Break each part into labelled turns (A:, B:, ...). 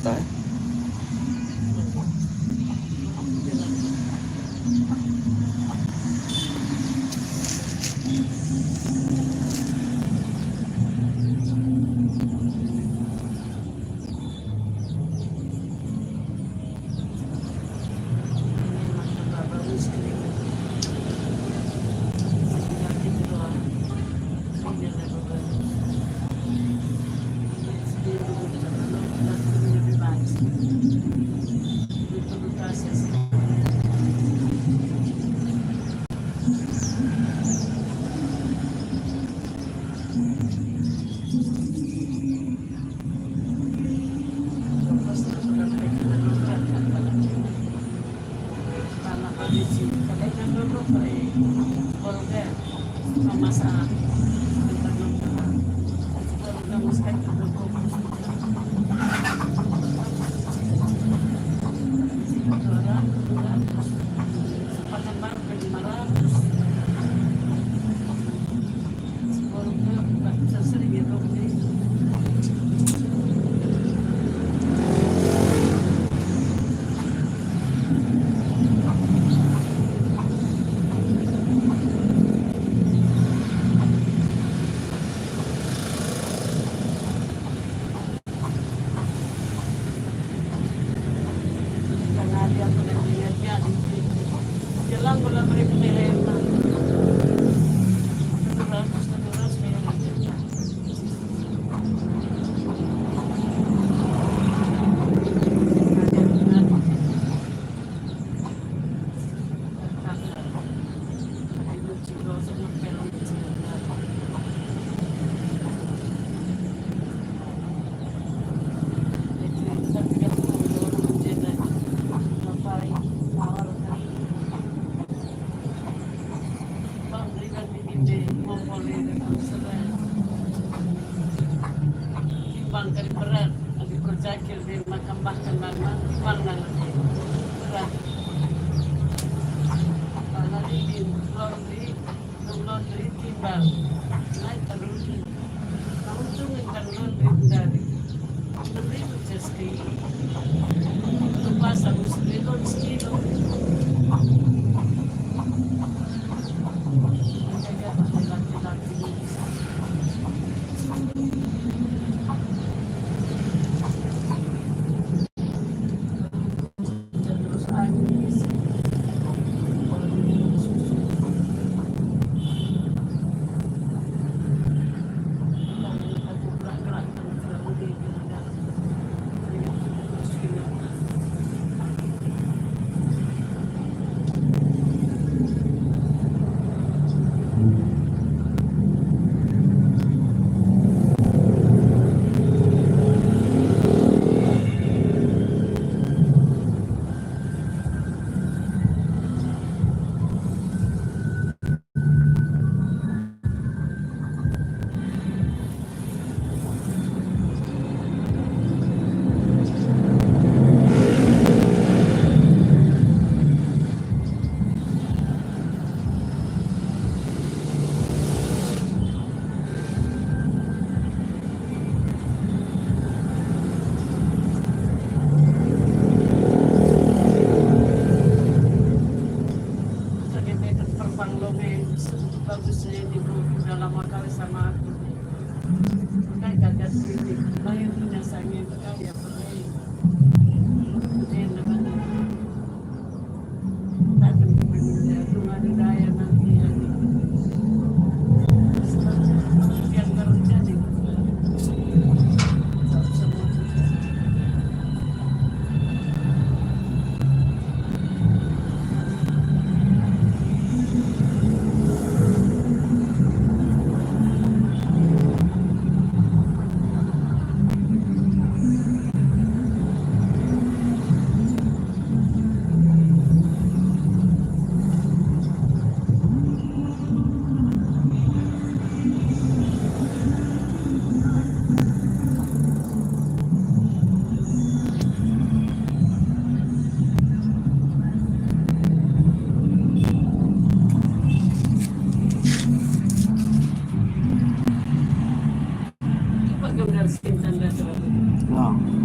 A: Tak?
B: Ya.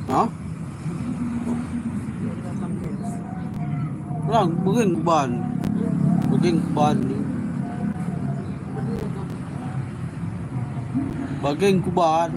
B: Hả? Lang begin ban. Begin ban. Bageng kuban.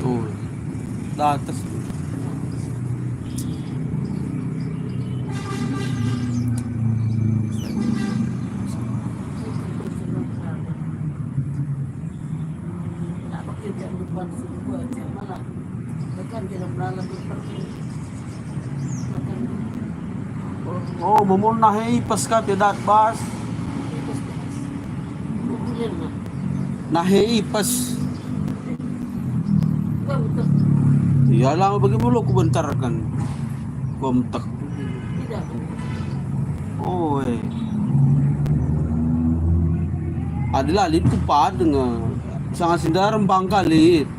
B: Oh, datas. Oh, memunahi pasca tidak bas. Nahi pas. Ya lang bagi mulu ku bentar kan. Komtak. Oh, adalah lit ku pad nga. Sangat sindaram bangkalit.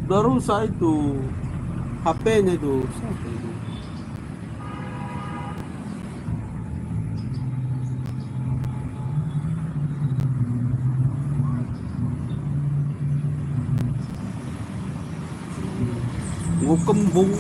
B: Udah rusak itu. HP-nya itu. Siapa itu? Gua kembung.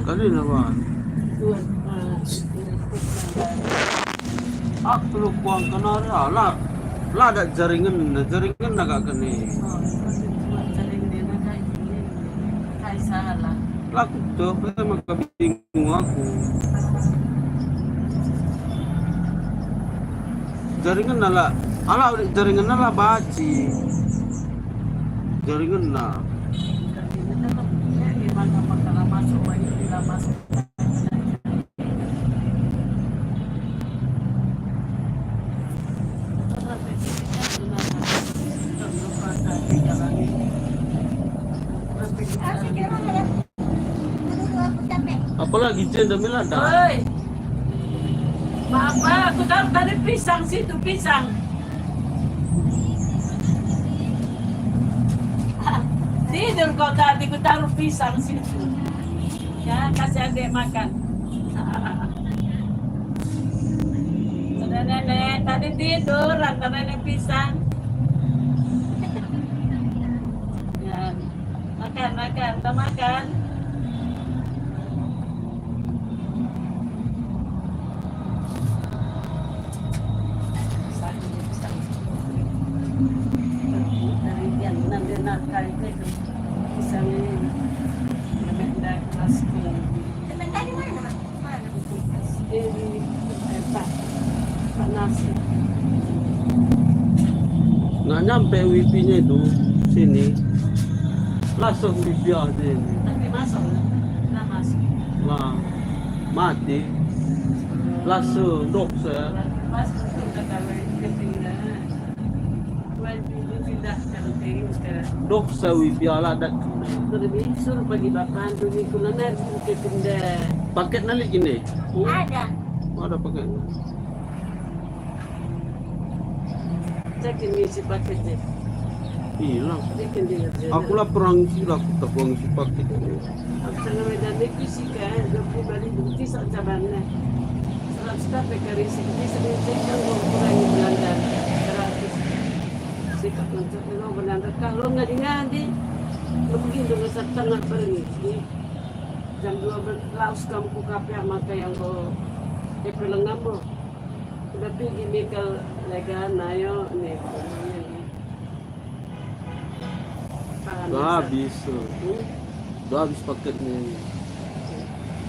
B: Kali naman. Aku lu kuang kenari lah. Lah ada jaringan agak kene. Lah aku tuh maka bingung aku. Jaringan lah. Ala jaringan lah baci. Jaringan lah. Apalagi janda melada.
C: Oi, Mama, aku taruh tadi pisang situ, pisang. Tidur kau tadi, aku taruh pisang situ. Ya, kasih adik makan. Sudah nenek, tadi tidur, antara nenek pisang. Ya, makan, kita makan.
B: Nggak nyampe wifi-nya itu sini. Langsung wifi aja ini.
C: Tapi masuk, nggak masuk.
B: Lah mati. Langsung dok saya.
C: Masuk sudah kalau ketinggalan. Pindah sekarang.
B: Dok saya wifi ala ada.
C: Lebih suruh bagi bapak dulu kuliner ke pindah.
B: Paket nali gini.
C: Ada.
B: Ada paketnya.
C: Cekin isi paketnya.
B: Hilang.
C: Cekin dia.
B: Aku lah perang sila aku tak buang isi paket.
C: Aku sana medan isi kan, aku balik bukti saat cabarnya. Setelah staf bekari sini sedang cekan gua kurangi Belanda. Terakhir. Sikap untuk lo Belanda. Kalau nggak ngadi, lo begitu besar tengah pergi. Jam 12 laus kamu kape maka yang go pelengan bo. Udah pergi Michael Legan, ayo nih.
B: Udah habis. Udah habis paketnya.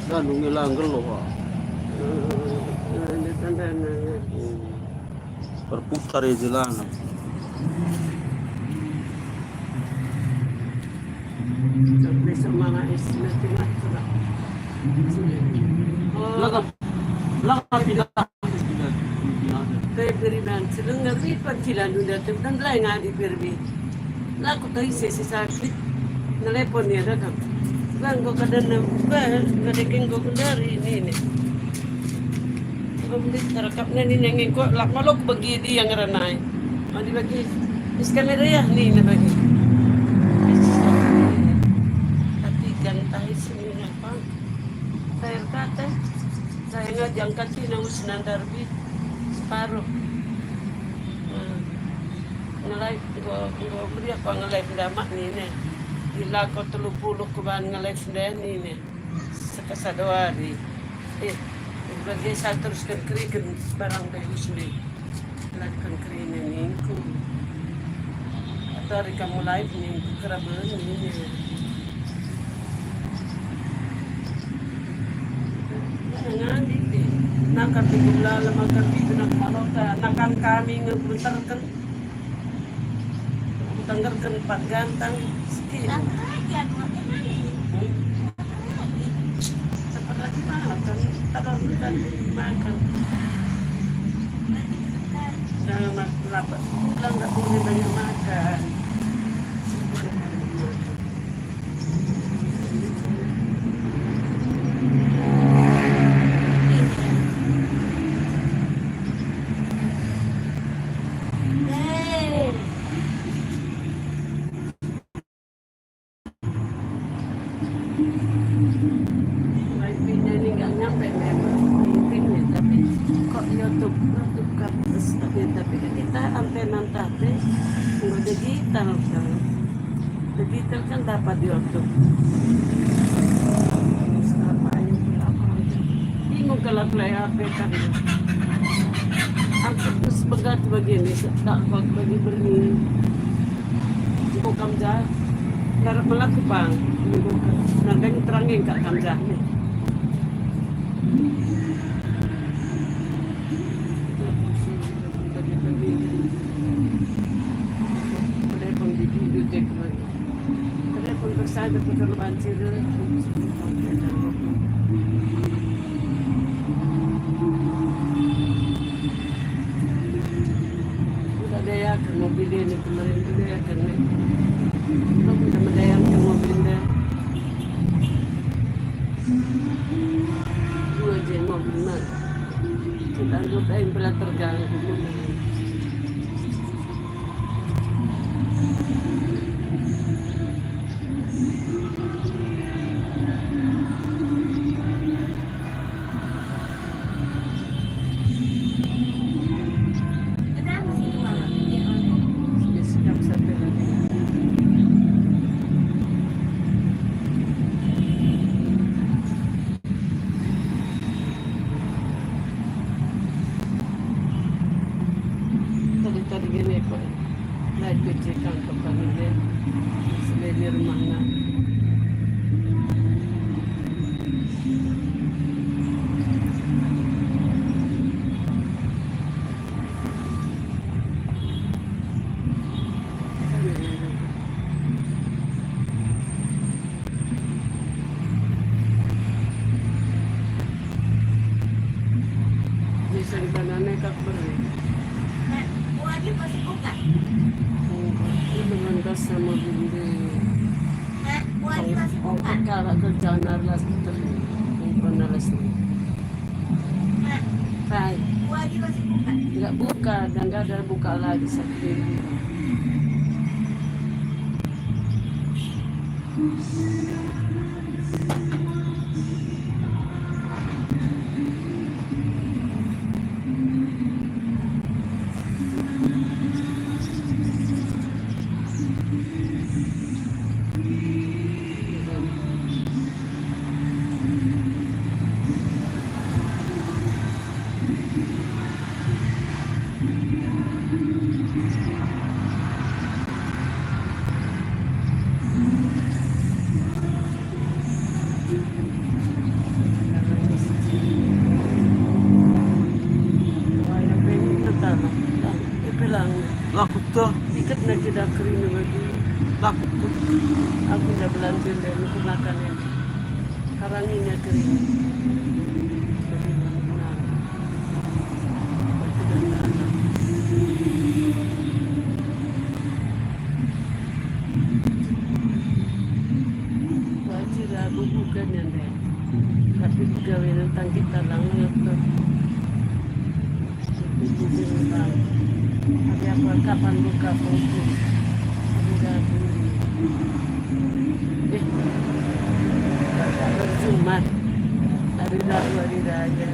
B: Dan ngilang geloh.
C: Ada tanda-tanda.
B: Berputar ya jalan.
C: Besok mana istilah sudah.
B: Lah pindah.
C: Beriban sedang ngerti pagkilan udah tuh dan lain ngadi berbi. Laku tahu sesi sakit telepon ya dah. Bang kau kadang nambah ngadekin kau kendari ini. Kau beli terekapnya ni nengeng kau lak malok bagi dia yang ranai. Mandi bagi kamera ya ni na bagi. Tapi gantai sini apa? Saya kata saya ngajangkan tinau senandar bi separuh. Nge-live gua beri apa nge-live damak ni ne. Gila kau 30 kuban nge-live dan ni ne. Sekasa 2 hari. Bagi saya teruskan kerikan barang bagus ni. Lakukan kerikan ni ku. Atau hari kamu live ni ku keraban ni ne. Ngandi di. Nakar di gula makan di benang malota. Nakan kami ngebentarkan. tanggalkan Pak Gantang sedikit. Cepat lagi makan, tak makan. Jangan makan rapat. Bilang nggak boleh banyak makan. Wifi-nya ini nggak nyampe memang wifi-nya, tapi kok YouTube kan tapi kita antena tapi nggak digital kan. Digital kan dapat YouTube. Apa yang bingung kalau play HP kan. Aku terus begat begini, tak bagi beri. Jika kamja, harap melaku bang. Nanti terangin kak kamja ni. Telepon di bibliotek lagi. Telepon bersama betul banjir. Udah daya ke mobil ini kemarin udah ya kan nih. Kamu udah mendayang ke mobilnya. Dua aja mobil mana? Kita anggota yang berat terganggu. Sikap sampai lagi. Tadi gini kok, naik kecikan ke panitia, selain rumahnya. Bisa di tanahnya kak beri. Ini dengan gas sama bindi. Kalau kerjaan arlas itu, bukan arlas ini. Hai, nggak buka dan nggak ada buka lagi seperti ini.
B: Laku tuh,
C: Ikat na kita kering lagi.
B: laku tuh.
C: Aku dah belanja dan aku makan ya. Karanginnya kering. Jadi benar. Aku dah tak ada. Wajib lah bukan yang deh. Tapi pegawai tentang kita langsung tu. Tapi apa kapan buka foto? Sudah Jumat hari Rabu hari Raya.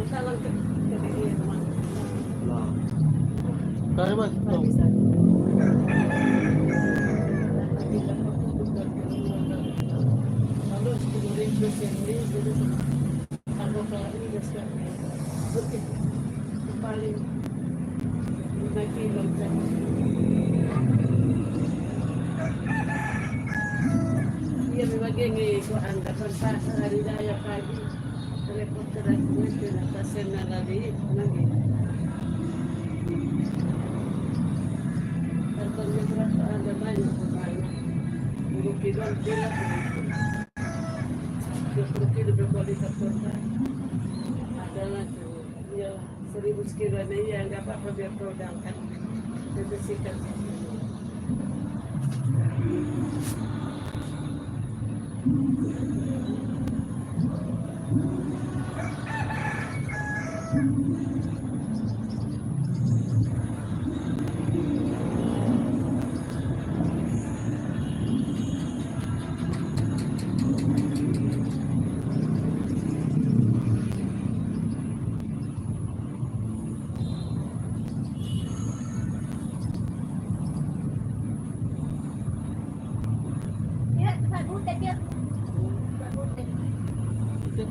C: Samantalang kaliit naman.
B: Lah. Kaya man, ito.
C: Pabisan. Halos kumuling ko siya rin. Ako ka igas ka. Okay. Paling nagkilog ka. Iya memang ko anda kan hari raya pagi. Repot terus gue natasen lagi lagi. Terus berapa ada banyak pemain. Guru kita bilang 20 kilo berkualitas kota. Adalah ya 1000 kilo ya nggak apa-apa biar produk kan. Bersihkan.
D: Ya, Pak Butet ya. Pak Butet.
B: Ito,